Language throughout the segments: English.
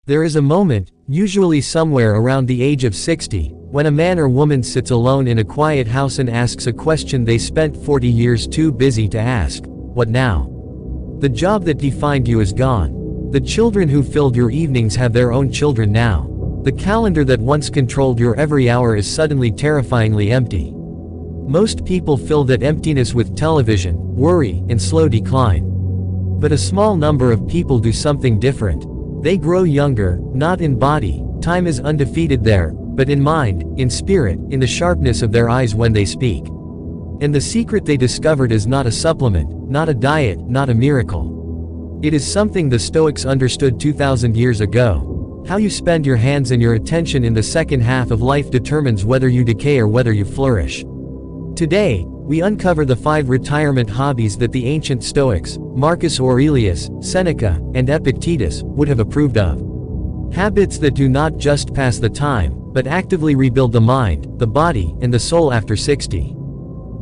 There is a moment, usually somewhere around the age of 60, when a man or woman sits alone in a quiet house and asks a question they spent 40 years too busy to ask: what now? The job that defined you is gone. The children who filled your evenings have their own children now. The calendar that once controlled your every hour is suddenly terrifyingly empty. Most people fill that emptiness with television, worry, and slow decline. But a small number of people do something different. They grow younger, not in body, time is undefeated there, but in mind, in spirit, in the sharpness of their eyes when they speak. And the secret they discovered is not a supplement, not a diet, not a miracle. It is something the Stoics understood 2,000 years ago. How you spend your hands and your attention in the second half of life determines whether you decay or whether you flourish. Today, we uncover the 5 retirement hobbies that the ancient Stoics, Marcus Aurelius, Seneca, and Epictetus, would have approved of. Habits that do not just pass the time, but actively rebuild the mind, the body, and the soul after 60.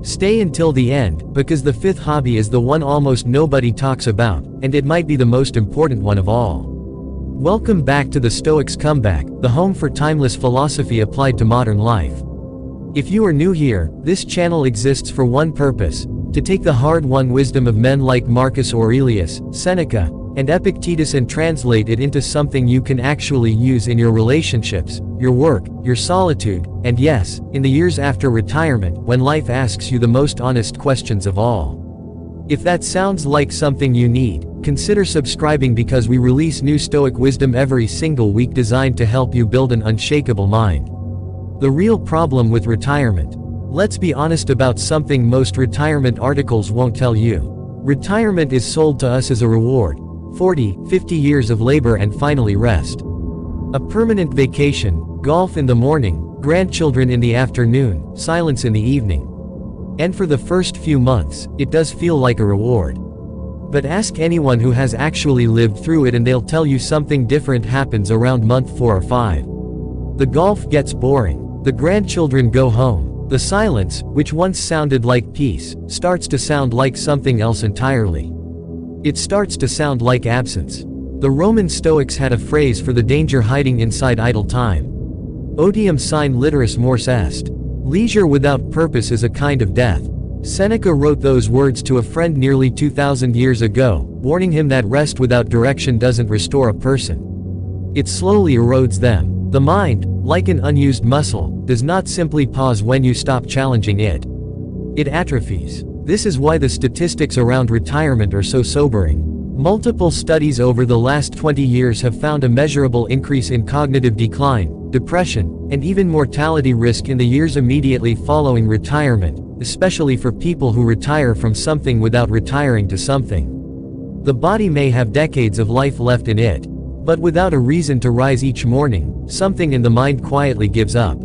Stay until the end, because the 5th hobby is the one almost nobody talks about, and it might be the most important one of all. Welcome back to the Stoics Comeback, the home for timeless philosophy applied to modern life. If you are new here, this channel exists for one purpose: to take the hard-won wisdom of men like Marcus Aurelius, Seneca, and Epictetus and translate it into something you can actually use in your relationships, your work, your solitude, and yes, in the years after retirement, when life asks you the most honest questions of all. If that sounds like something you need, consider subscribing, because we release new Stoic wisdom every single week designed to help you build an unshakable mind. The real problem with retirement. Let's be honest about something most retirement articles won't tell you. Retirement is sold to us as a reward. 40, 50 years of labor and finally rest. A permanent vacation, golf in the morning, grandchildren in the afternoon, silence in the evening. And for the first few months, it does feel like a reward. But ask anyone who has actually lived through it and they'll tell you something different happens around month 4 or 5. The golf gets boring. The grandchildren go home. The silence, which once sounded like peace, starts to sound like something else entirely. It starts to sound like absence. The Roman Stoics had a phrase for the danger hiding inside idle time. Odium sine literis mors est. Leisure without purpose is a kind of death. Seneca wrote those words to a friend nearly 2,000 years ago, warning him that rest without direction doesn't restore a person. It slowly erodes them. The mind, like an unused muscle, does not simply pause when you stop challenging it. It atrophies. This is why the statistics around retirement are so sobering. Multiple studies over the last 20 years have found a measurable increase in cognitive decline, depression, and even mortality risk in the years immediately following retirement, especially for people who retire from something without retiring to something. The body may have decades of life left in it, but without a reason to rise each morning, something in the mind quietly gives up.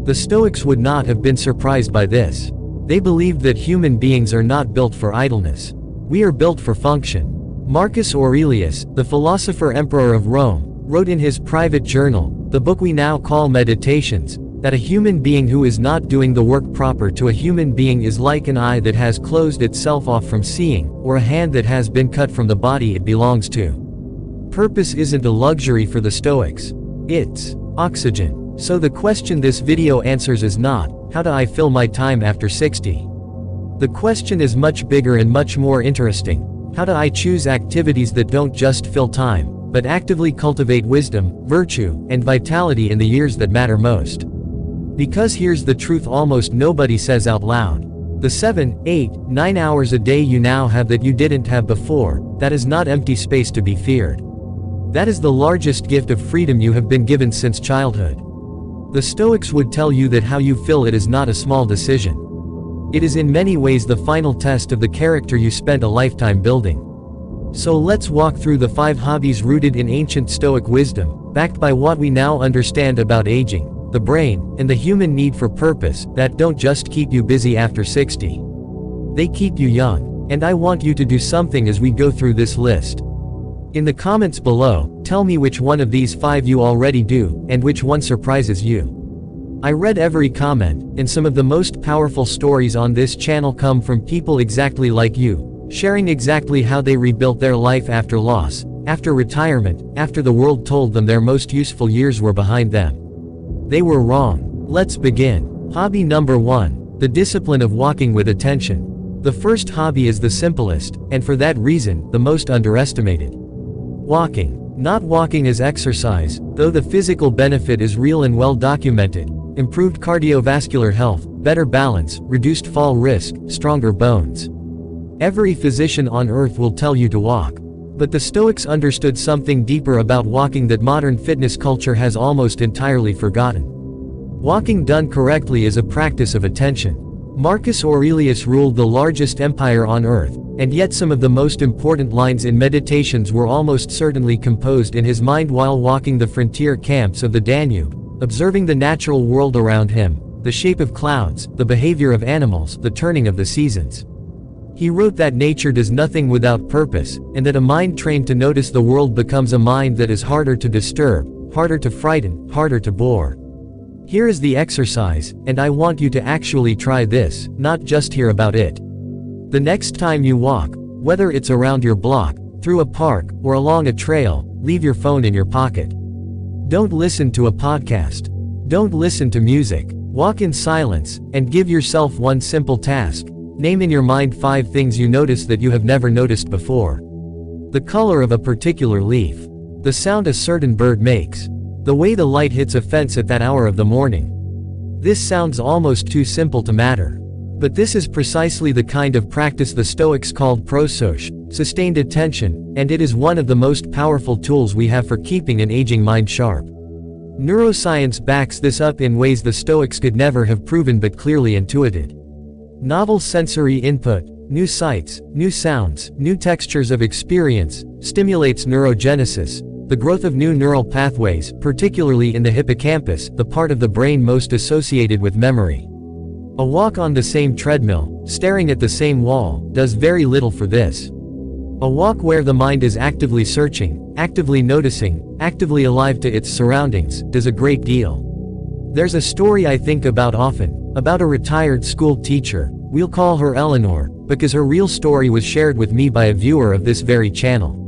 The Stoics would not have been surprised by this. They believed that human beings are not built for idleness. We are built for function. Marcus Aurelius, the philosopher emperor of Rome, wrote in his private journal, the book we now call Meditations, that a human being who is not doing the work proper to a human being is like an eye that has closed itself off from seeing, or a hand that has been cut from the body it belongs to. Purpose isn't a luxury for the Stoics. It's oxygen. So the question this video answers is not, how do I fill my time after 60? The question is much bigger and much more interesting. How do I choose activities that don't just fill time, but actively cultivate wisdom, virtue, and vitality in the years that matter most? Because here's the truth almost nobody says out loud. The 7, 8, 9 hours a day you now have that you didn't have before, that is not empty space to be feared. That is the largest gift of freedom you have been given since childhood. The Stoics would tell you that how you fill it is not a small decision. It is in many ways the final test of the character you spent a lifetime building. So let's walk through the 5 hobbies rooted in ancient Stoic wisdom, backed by what we now understand about aging, the brain, and the human need for purpose, that don't just keep you busy after 60. They keep you young. And I want you to do something as we go through this list. In the comments below, tell me which one of these 5 you already do, and which one surprises you. I read every comment, and some of the most powerful stories on this channel come from people exactly like you, sharing exactly how they rebuilt their life after loss, after retirement, after the world told them their most useful years were behind them. They were wrong. Let's begin. Hobby number 1. The discipline of walking with attention. The first hobby is the simplest, and for that reason, the most underestimated. Walking. Not walking as exercise, though the physical benefit is real and well documented. Improved cardiovascular health, better balance, reduced fall risk, stronger bones. Every physician on earth will tell you to walk. But the Stoics understood something deeper about walking that modern fitness culture has almost entirely forgotten. Walking done correctly is a practice of attention. Marcus Aurelius ruled the largest empire on earth, and yet some of the most important lines in Meditations were almost certainly composed in his mind while walking the frontier camps of the Danube, observing the natural world around him, the shape of clouds, the behavior of animals, the turning of the seasons. He wrote that nature does nothing without purpose, and that a mind trained to notice the world becomes a mind that is harder to disturb, harder to frighten, harder to bore. Here is the exercise, and I want you to actually try this, not just hear about it. The next time you walk, whether it's around your block, through a park, or along a trail, leave your phone in your pocket. Don't listen to a podcast. Don't listen to music. Walk in silence, and give yourself one simple task. Name in your mind 5 things you notice that you have never noticed before. The color of a particular leaf. The sound a certain bird makes. The way the light hits a fence at that hour of the morning. This sounds almost too simple to matter. But this is precisely the kind of practice the Stoics called prosoche, sustained attention, and it is one of the most powerful tools we have for keeping an aging mind sharp. Neuroscience backs this up in ways the Stoics could never have proven but clearly intuited. Novel sensory input, new sights, new sounds, new textures of experience, stimulates neurogenesis, the growth of new neural pathways, particularly in the hippocampus, the part of the brain most associated with memory. A walk on the same treadmill, staring at the same wall, does very little for this. A walk where the mind is actively searching, actively noticing, actively alive to its surroundings, does a great deal. There's a story I think about often, about a retired school teacher. We'll call her Eleanor, because her real story was shared with me by a viewer of this very channel.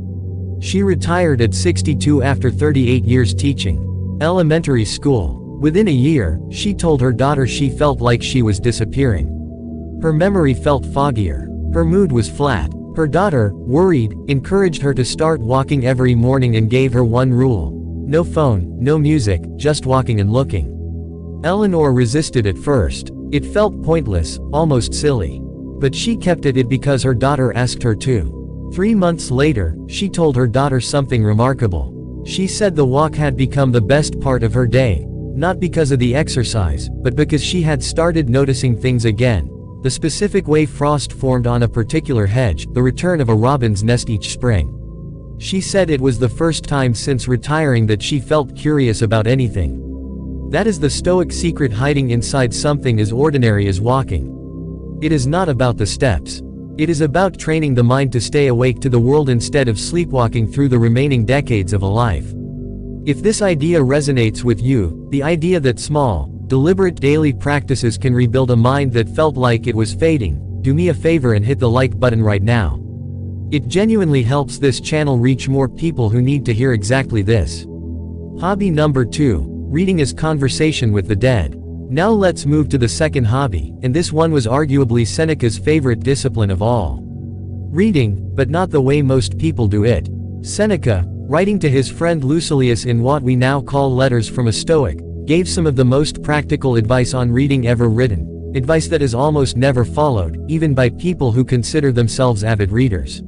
She retired at 62 after 38 years teaching elementary school. Within a year, she told her daughter she felt like she was disappearing. Her memory felt foggier. Her mood was flat. Her daughter, worried, encouraged her to start walking every morning and gave her one rule. No phone, no music, just walking and looking. Eleanor resisted at first. It felt pointless, almost silly. But she kept at it because her daughter asked her to. 3 months later, she told her daughter something remarkable. She said the walk had become the best part of her day, not because of the exercise, but because she had started noticing things again. The specific way frost formed on a particular hedge, the return of a robin's nest each spring. She said it was the first time since retiring that she felt curious about anything. That is the Stoic secret hiding inside something as ordinary as walking. It is not about the steps. It is about training the mind to stay awake to the world instead of sleepwalking through the remaining decades of a life. If this idea resonates with you, the idea that small, deliberate daily practices can rebuild a mind that felt like it was fading, do me a favor and hit the like button right now. It genuinely helps this channel reach more people who need to hear exactly this. Hobby number 2, reading as conversation with the dead. Now let's move to the second hobby, and this one was arguably Seneca's favorite discipline of all. Reading, but not the way most people do it. Seneca, writing to his friend Lucilius in what we now call Letters from a Stoic, gave some of the most practical advice on reading ever written, advice that is almost never followed, even by people who consider themselves avid readers.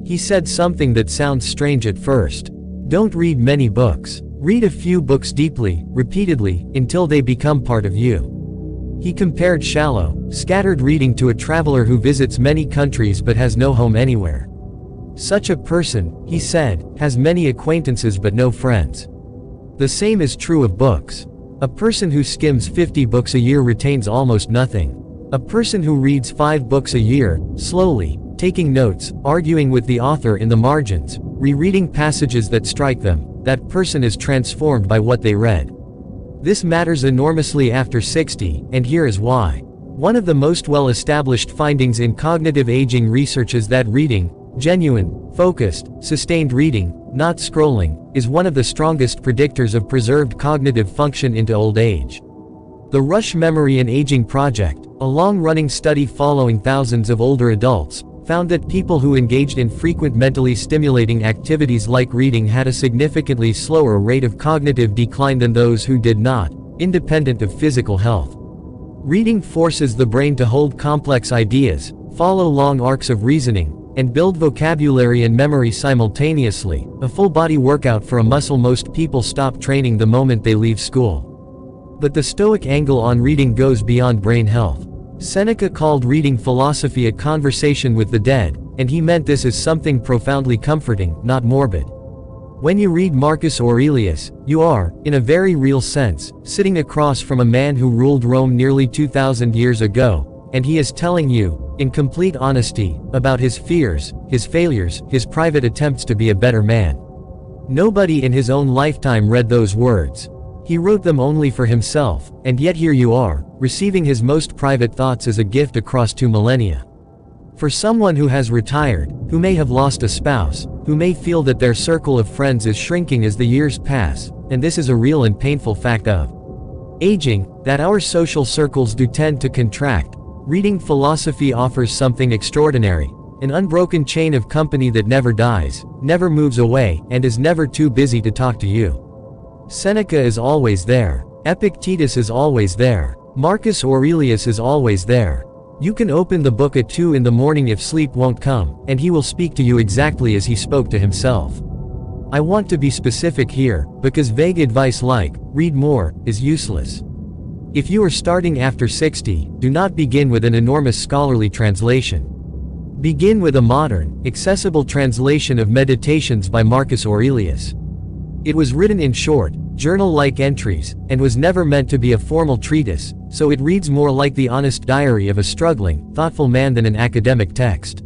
He said something that sounds strange at first. Don't read many books. Read a few books deeply, repeatedly, until they become part of you. He compared shallow, scattered reading to a traveler who visits many countries but has no home anywhere. Such a person, he said, has many acquaintances but no friends. The same is true of books. A person who skims 50 books a year retains almost nothing. A person who reads 5 books a year, slowly, taking notes, arguing with the author in the margins, rereading passages that strike them, that person is transformed by what they read. This matters enormously after 60, and here is why. One of the most well-established findings in cognitive aging research is that reading, genuine, focused, sustained reading, not scrolling, is one of the strongest predictors of preserved cognitive function into old age. The Rush Memory and Aging Project, a long-running study following thousands of older adults, found that people who engaged in frequent mentally stimulating activities like reading had a significantly slower rate of cognitive decline than those who did not, independent of physical health. Reading forces the brain to hold complex ideas, follow long arcs of reasoning, and build vocabulary and memory simultaneously, a full-body workout for a muscle most people stop training the moment they leave school. But the Stoic angle on reading goes beyond brain health. Seneca called reading philosophy a conversation with the dead, and he meant this as something profoundly comforting, not morbid. When you read Marcus Aurelius, you are, in a very real sense, sitting across from a man who ruled Rome nearly 2,000 years ago, and he is telling you, in complete honesty, about his fears, his failures, his private attempts to be a better man. Nobody in his own lifetime read those words. He wrote them only for himself, and yet here you are, receiving his most private thoughts as a gift across 2 millennia. For someone who has retired, who may have lost a spouse, who may feel that their circle of friends is shrinking as the years pass, and this is a real and painful fact of aging, that our social circles do tend to contract, reading philosophy offers something extraordinary, an unbroken chain of company that never dies, never moves away, and is never too busy to talk to you. Seneca is always there. Epictetus is always there. Marcus Aurelius is always there. You can open the book at 2 in the morning if sleep won't come, and he will speak to you exactly as he spoke to himself. I want to be specific here, because vague advice like, read more, is useless. If you are starting after 60, do not begin with an enormous scholarly translation. Begin with a modern, accessible translation of Meditations by Marcus Aurelius. It was written in short, journal-like entries, and was never meant to be a formal treatise, so it reads more like the honest diary of a struggling, thoughtful man than an academic text.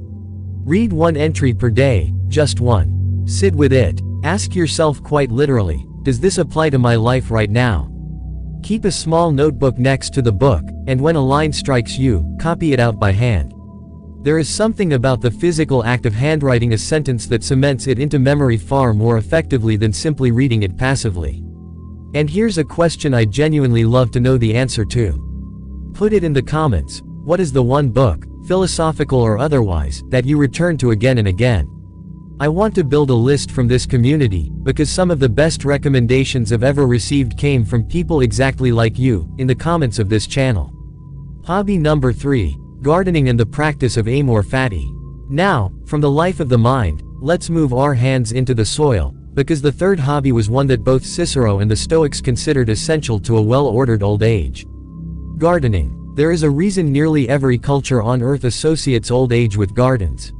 Read 1 entry per day, just 1. Sit with it. Ask yourself quite literally, does this apply to my life right now? Keep a small notebook next to the book, and when a line strikes you, copy it out by hand. There is something about the physical act of handwriting a sentence that cements it into memory far more effectively than simply reading it passively. And here's a question I genuinely love to know the answer to. Put it in the comments. What is the one book, philosophical or otherwise, that you return to again and again? I want to build a list from this community, because some of the best recommendations I've ever received came from people exactly like you, in the comments of this channel. Hobby number 3. Gardening and the practice of amor fati. Now, from the life of the mind, let's move our hands into the soil, because the third hobby was one that both Cicero and the Stoics considered essential to a well-ordered old age. Gardening. There is a reason nearly every culture on earth associates old age with gardens.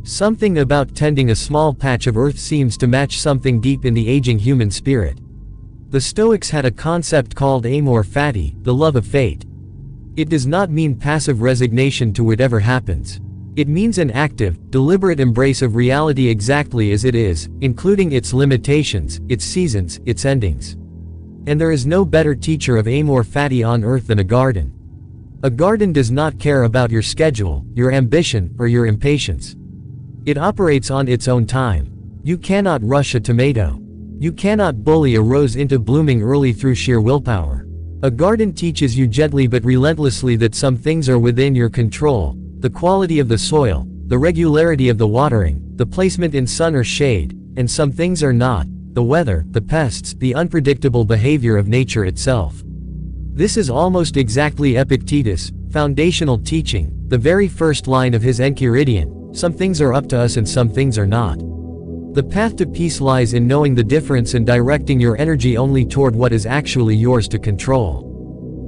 Something about tending a small patch of earth seems to match something deep in the aging human spirit. The Stoics had a concept called amor fati, the love of fate. It does not mean passive resignation to whatever happens. It means an active, deliberate embrace of reality exactly as it is, including its limitations, its seasons, its endings. And there is no better teacher of amor fati on earth than a garden. A garden does not care about your schedule, your ambition, or your impatience. It operates on its own time. You cannot rush a tomato. You cannot bully a rose into blooming early through sheer willpower. A garden teaches you gently but relentlessly that some things are within your control, the quality of the soil, the regularity of the watering, the placement in sun or shade, and some things are not, the weather, the pests, the unpredictable behavior of nature itself. This is almost exactly Epictetus' foundational teaching, the very first line of his Enchiridion: some things are up to us and some things are not. The path to peace lies in knowing the difference and directing your energy only toward what is actually yours to control.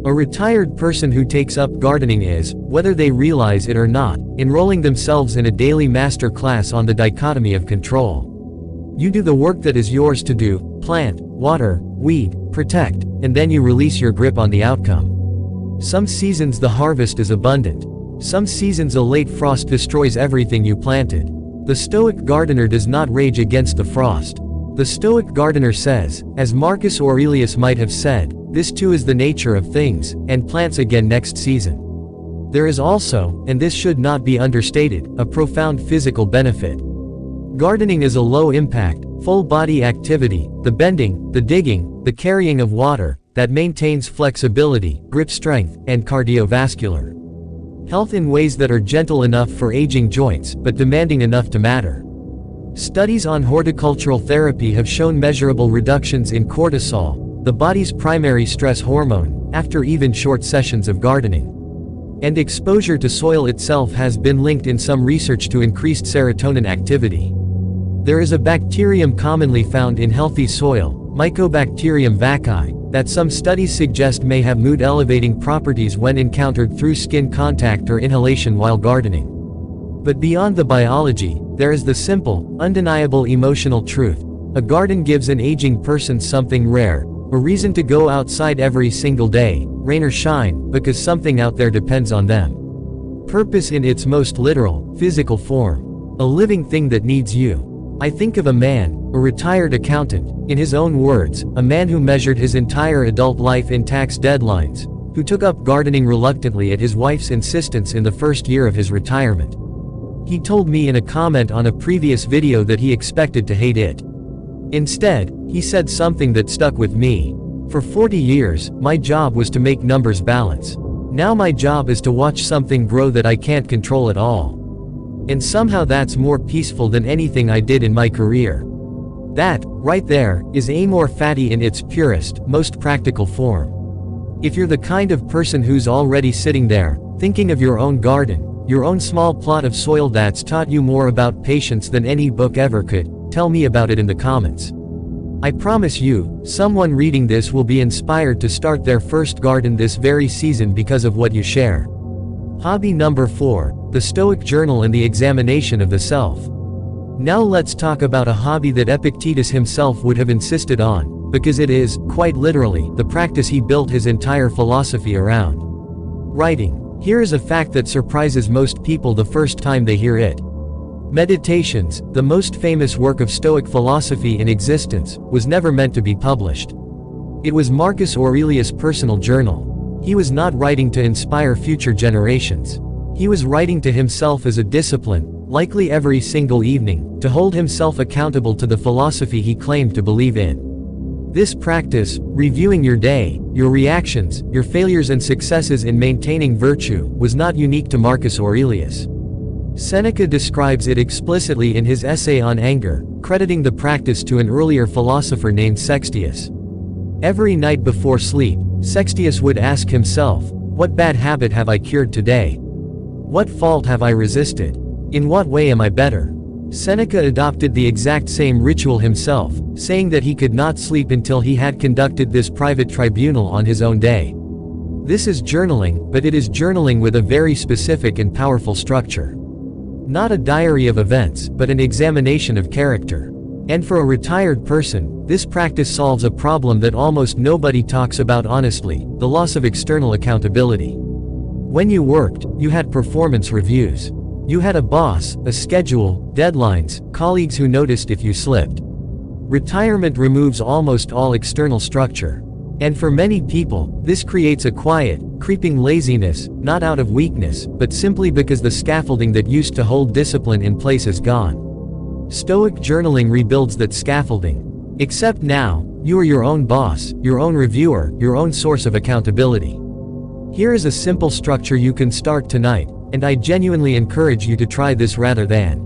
A retired person who takes up gardening is, whether they realize it or not, enrolling themselves in a daily master class on the dichotomy of control. You do the work that is yours to do, plant, water, weed, protect, and then you release your grip on the outcome. Some seasons the harvest is abundant. Some seasons a late frost destroys everything you planted. The Stoic gardener does not rage against the frost. The Stoic gardener says, as Marcus Aurelius might have said, this too is the nature of things, and plants again next season. There is also, and this should not be understated, a profound physical benefit. Gardening is a low-impact, Full body activity, the bending, the digging, the carrying of water, that maintains flexibility, grip strength, and cardiovascular health in ways that are gentle enough for aging joints, but demanding enough to matter. Studies on horticultural therapy have shown measurable reductions in cortisol, the body's primary stress hormone, after even short sessions of gardening. And exposure to soil itself has been linked in some research to increased serotonin activity. There is a bacterium commonly found in healthy soil, Mycobacterium vaccae, that some studies suggest may have mood-elevating properties when encountered through skin contact or inhalation while gardening. But beyond the biology, there is the simple, undeniable emotional truth. A garden gives an aging person something rare, a reason to go outside every single day, rain or shine, because something out there depends on them. Purpose in its most literal, physical form. A living thing that needs you. I think of a man, a retired accountant, in his own words, a man who measured his entire adult life in tax deadlines, who took up gardening reluctantly at his wife's insistence in the first year of his retirement. He told me in a comment on a previous video that he expected to hate it. Instead, he said something that stuck with me. For 40 years, my job was to make numbers balance. Now my job is to watch something grow that I can't control at all. And somehow that's more peaceful than anything I did in my career. That, right there, is amor fati in its purest, most practical form. If you're the kind of person who's already sitting there, thinking of your own garden, your own small plot of soil that's taught you more about patience than any book ever could, tell me about it in the comments. I promise you, someone reading this will be inspired to start their first garden this very season because of what you share. Hobby number 4, the Stoic journal and the examination of the self. Now let's talk about a hobby that Epictetus himself would have insisted on, because it is, quite literally, the practice he built his entire philosophy around. Writing. Here is a fact that surprises most people the first time they hear it. Meditations, the most famous work of Stoic philosophy in existence, was never meant to be published. It was Marcus Aurelius' personal journal. He was not writing to inspire future generations. He was writing to himself as a discipline, likely every single evening, to hold himself accountable to the philosophy he claimed to believe in. This practice, reviewing your day, your reactions, your failures and successes in maintaining virtue, was not unique to Marcus Aurelius. Seneca describes it explicitly in his essay on anger, crediting the practice to an earlier philosopher named Sextius. Every night before sleep, Sextius would ask himself, what bad habit have I cured today? What fault have I resisted? In what way am I better? Seneca adopted the exact same ritual himself, saying that he could not sleep until he had conducted this private tribunal on his own day. This is journaling, but it is journaling with a very specific and powerful structure. Not a diary of events, but an examination of character. And for a retired person, this practice solves a problem that almost nobody talks about honestly, the loss of external accountability. When you worked, you had performance reviews. You had a boss, a schedule, deadlines, colleagues who noticed if you slipped. Retirement removes almost all external structure. And for many people, this creates a quiet, creeping laziness, not out of weakness, but simply because the scaffolding that used to hold discipline in place is gone. Stoic journaling rebuilds that scaffolding. Except now, you are your own boss, your own reviewer, your own source of accountability. Here is a simple structure you can start tonight, and I genuinely encourage you to try this rather than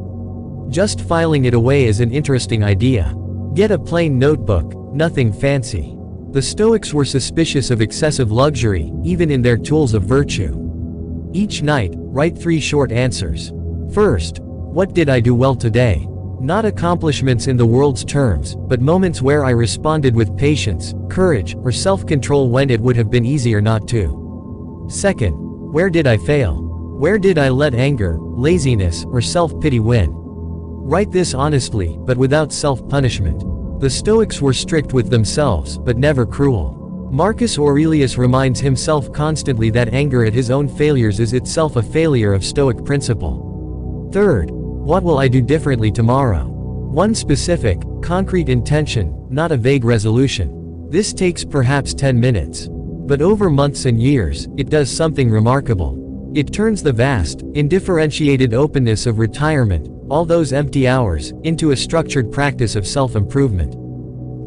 just filing it away as an interesting idea. Get a plain notebook, nothing fancy. The Stoics were suspicious of excessive luxury, even in their tools of virtue. Each night, write 3 short answers. First, what did I do well today? Not accomplishments in the world's terms, but moments where I responded with patience, courage, or self-control when it would have been easier not to. Second, where did I fail? Where did I let anger, laziness, or self-pity win? Write this honestly, but without self-punishment. The Stoics were strict with themselves, but never cruel. Marcus Aurelius reminds himself constantly that anger at his own failures is itself a failure of Stoic principle. Third, what will I do differently tomorrow? One specific, concrete intention, not a vague resolution. This takes perhaps 10 minutes. But over months and years, it does something remarkable. It turns the vast, undifferentiated openness of retirement, all those empty hours, into a structured practice of self-improvement.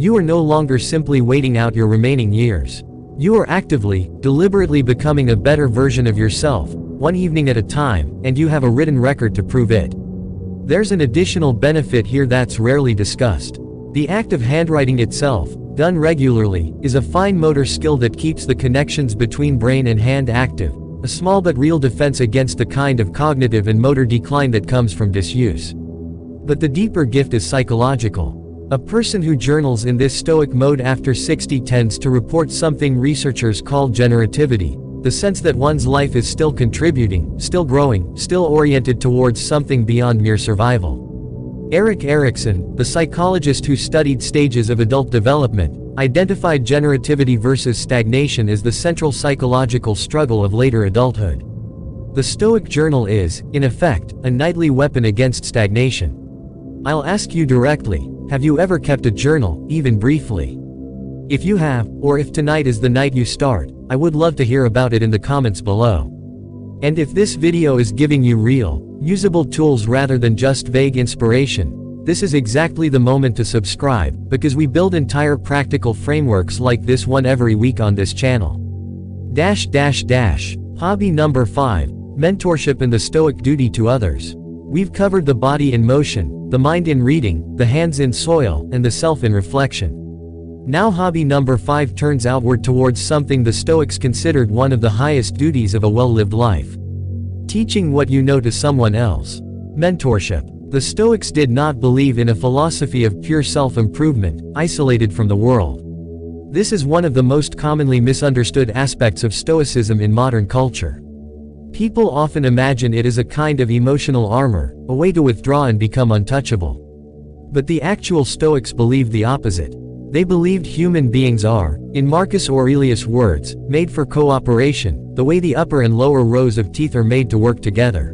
You are no longer simply waiting out your remaining years. You are actively, deliberately becoming a better version of yourself, one evening at a time, and you have a written record to prove it. There's an additional benefit here that's rarely discussed. The act of handwriting itself, done regularly, is a fine motor skill that keeps the connections between brain and hand active, a small but real defense against the kind of cognitive and motor decline that comes from disuse. But the deeper gift is psychological. A person who journals in this Stoic mode after 60 tends to report something researchers call generativity, the sense that one's life is still contributing, still growing, still oriented towards something beyond mere survival. Erik Erikson, the psychologist who studied stages of adult development, identified generativity versus stagnation as the central psychological struggle of later adulthood. The Stoic journal is, in effect, a nightly weapon against stagnation. I'll ask you directly, have you ever kept a journal, even briefly? If you have, or if tonight is the night you start, I would love to hear about it in the comments below. And if this video is giving you real, usable tools rather than just vague inspiration, this is exactly the moment to subscribe, because we build entire practical frameworks like this one every week on this channel. Hobby number 5, mentorship and the Stoic duty to others. We've covered the body in motion, the mind in reading, the hands in soil, and the self in reflection. Now hobby number 5 turns outward towards something the Stoics considered one of the highest duties of a well-lived life. Teaching what you know to someone else. Mentorship. The Stoics did not believe in a philosophy of pure self-improvement, isolated from the world. This is one of the most commonly misunderstood aspects of Stoicism in modern culture. People often imagine it as a kind of emotional armor, a way to withdraw and become untouchable. But the actual Stoics believed the opposite. They believed human beings are, in Marcus Aurelius' words, made for cooperation, the way the upper and lower rows of teeth are made to work together.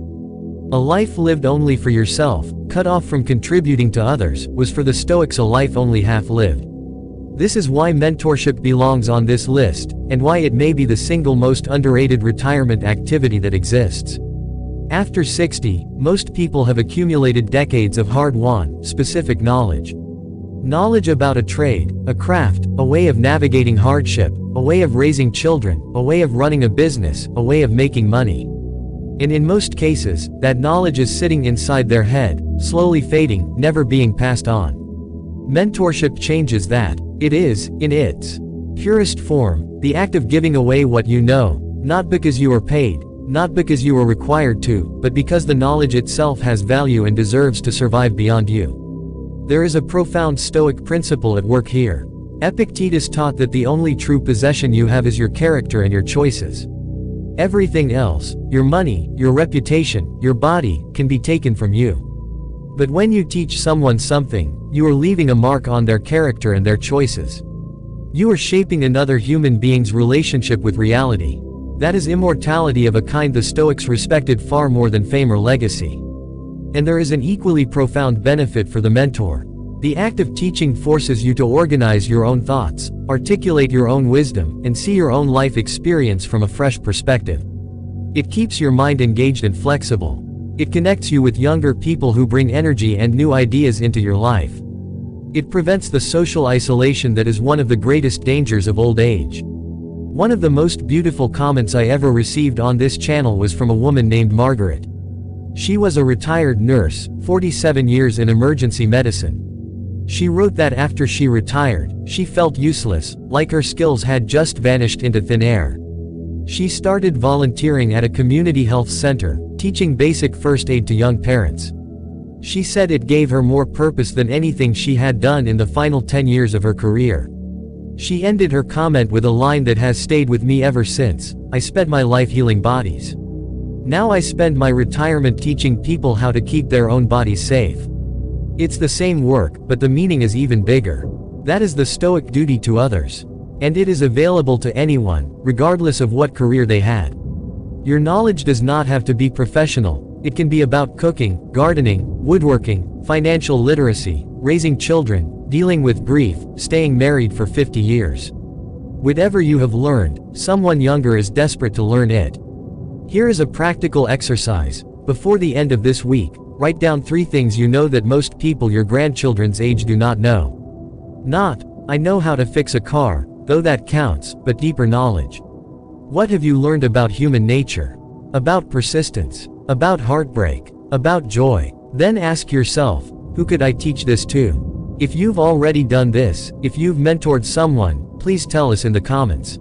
A life lived only for yourself, cut off from contributing to others, was for the Stoics a life only half lived. This is why mentorship belongs on this list, and why it may be the single most underrated retirement activity that exists. After 60, most people have accumulated decades of hard-won, specific knowledge. Knowledge about a trade, a craft, a way of navigating hardship, a way of raising children, a way of running a business, a way of making money. And in most cases, that knowledge is sitting inside their head, slowly fading, never being passed on. Mentorship changes that. It is, in its purest form, the act of giving away what you know, not because you are paid, not because you are required to, but because the knowledge itself has value and deserves to survive beyond you. There is a profound Stoic principle at work here. Epictetus taught that the only true possession you have is your character and your choices. Everything else, your money, your reputation, your body, can be taken from you. But when you teach someone something, you are leaving a mark on their character and their choices. You are shaping another human being's relationship with reality. That is immortality of a kind the Stoics respected far more than fame or legacy. And there is an equally profound benefit for the mentor. The act of teaching forces you to organize your own thoughts, articulate your own wisdom, and see your own life experience from a fresh perspective. It keeps your mind engaged and flexible. It connects you with younger people who bring energy and new ideas into your life. It prevents the social isolation that is one of the greatest dangers of old age. One of the most beautiful comments I ever received on this channel was from a woman named Margaret. She was a retired nurse, 47 years in emergency medicine. She wrote that after she retired, she felt useless, like her skills had just vanished into thin air. She started volunteering at a community health center, teaching basic first aid to young parents. She said it gave her more purpose than anything she had done in the final 10 years of her career. She ended her comment with a line that has stayed with me ever since: I spent my life healing bodies. Now I spend my retirement teaching people how to keep their own bodies safe. It's the same work, but the meaning is even bigger. That is the Stoic duty to others. And it is available to anyone, regardless of what career they had. Your knowledge does not have to be professional. It can be about cooking, gardening, woodworking, financial literacy, raising children, dealing with grief, staying married for 50 years. Whatever you have learned, someone younger is desperate to learn it. Here is a practical exercise. Before the end of this week, write down 3 things you know that most people your grandchildren's age do not know. Not, I know how to fix a car, though that counts, but deeper knowledge. What have you learned about human nature? About persistence? About heartbreak? About joy? Then ask yourself, who could I teach this to? If you've already done this, if you've mentored someone, please tell us in the comments.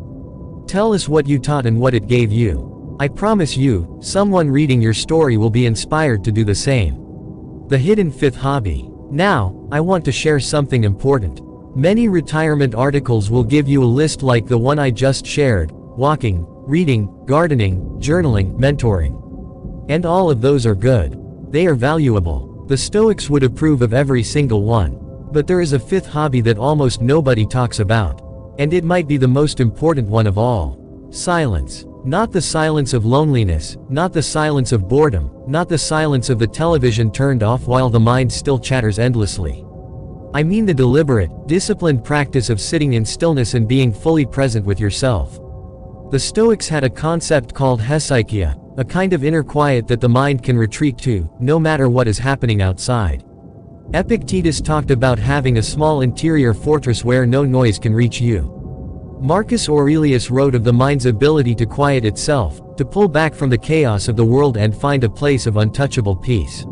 Tell us what you taught and what it gave you. I promise you, someone reading your story will be inspired to do the same. The hidden 5th hobby. Now, I want to share something important. Many retirement articles will give you a list like the one I just shared: walking, reading, gardening, journaling, mentoring. And all of those are good. They are valuable. The Stoics would approve of every single one. But there is a 5th hobby that almost nobody talks about. And it might be the most important one of all. Silence. Not the silence of loneliness, not the silence of boredom, not the silence of the television turned off while the mind still chatters endlessly. I mean the deliberate, disciplined practice of sitting in stillness and being fully present with yourself. The Stoics had a concept called hesychia, a kind of inner quiet that the mind can retreat to, no matter what is happening outside. Epictetus talked about having a small interior fortress where no noise can reach you. Marcus Aurelius wrote of the mind's ability to quiet itself, to pull back from the chaos of the world and find a place of untouchable peace.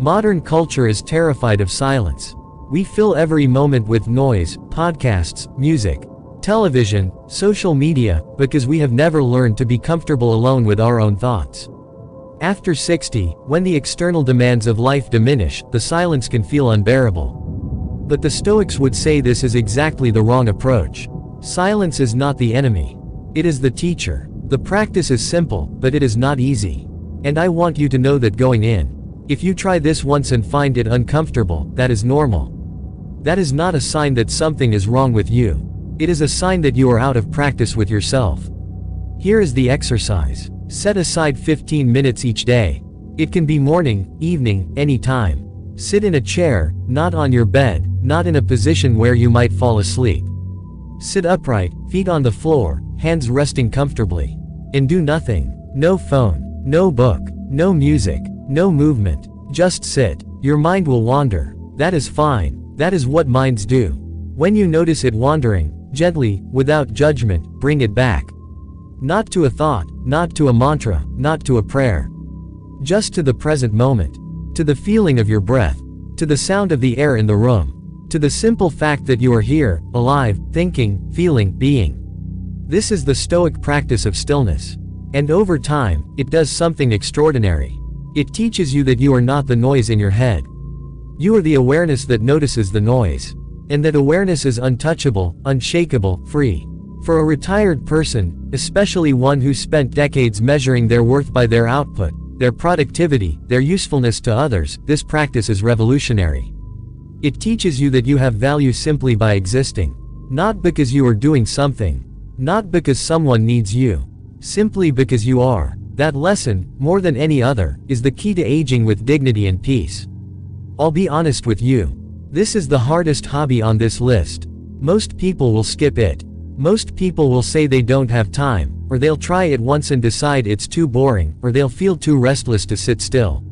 Modern culture is terrified of silence. We fill every moment with noise, podcasts, music, television, social media, because we have never learned to be comfortable alone with our own thoughts. After 60, when the external demands of life diminish, the silence can feel unbearable. But the Stoics would say this is exactly the wrong approach. Silence is not the enemy. It is the teacher. The practice is simple, but it is not easy. And I want you to know that going in. If you try this once and find it uncomfortable, that is normal. That is not a sign that something is wrong with you. It is a sign that you are out of practice with yourself. Here is the exercise. Set aside 15 minutes each day. It can be morning, evening, any time. Sit in a chair, not on your bed, not in a position where you might fall asleep. Sit upright, feet on the floor, hands resting comfortably. And do nothing. No phone, no book, no music, no movement. Just sit. Your mind will wander. That is fine. That is what minds do. When you notice it wandering, gently, without judgment, bring it back. Not to a thought, not to a mantra, not to a prayer. Just to the present moment. To the feeling of your breath. To the sound of the air in the room. To the simple fact that you are here, alive, thinking, feeling, being. This is the Stoic practice of stillness. And over time, it does something extraordinary. It teaches you that you are not the noise in your head. You are the awareness that notices the noise. And that awareness is untouchable, unshakable, free. For a retired person, especially one who spent decades measuring their worth by their output, their productivity, their usefulness to others, this practice is revolutionary. It teaches you that you have value simply by existing. Not because you are doing something. Not because someone needs you. Simply because you are. That lesson, more than any other, is the key to aging with dignity and peace. I'll be honest with you. This is the hardest hobby on this list. Most people will skip it. Most people will say they don't have time, or they'll try it once and decide it's too boring, or they'll feel too restless to sit still.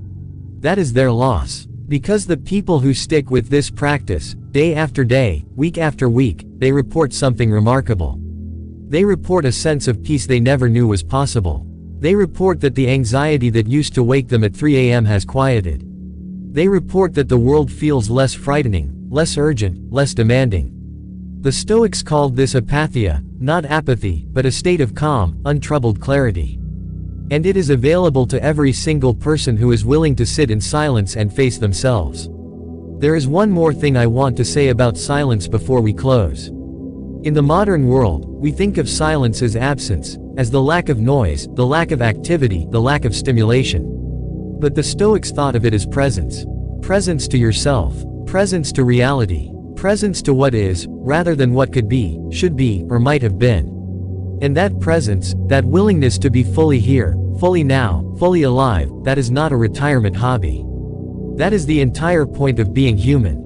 That is their loss. Because the people who stick with this practice, day after day, week after week, they report something remarkable. They report a sense of peace they never knew was possible. They report that the anxiety that used to wake them at 3 a.m. has quieted. They report that the world feels less frightening, less urgent, less demanding. The Stoics called this apatheia, not apathy, but a state of calm, untroubled clarity. And it is available to every single person who is willing to sit in silence and face themselves. There is one more thing I want to say about silence before we close. In the modern world, we think of silence as absence, as the lack of noise, the lack of activity, the lack of stimulation. But the Stoics thought of it as presence. Presence to yourself. Presence to reality. Presence to what is, rather than what could be, should be, or might have been. And that presence, that willingness to be fully here, fully now, fully alive, that is not a retirement hobby. That is the entire point of being human.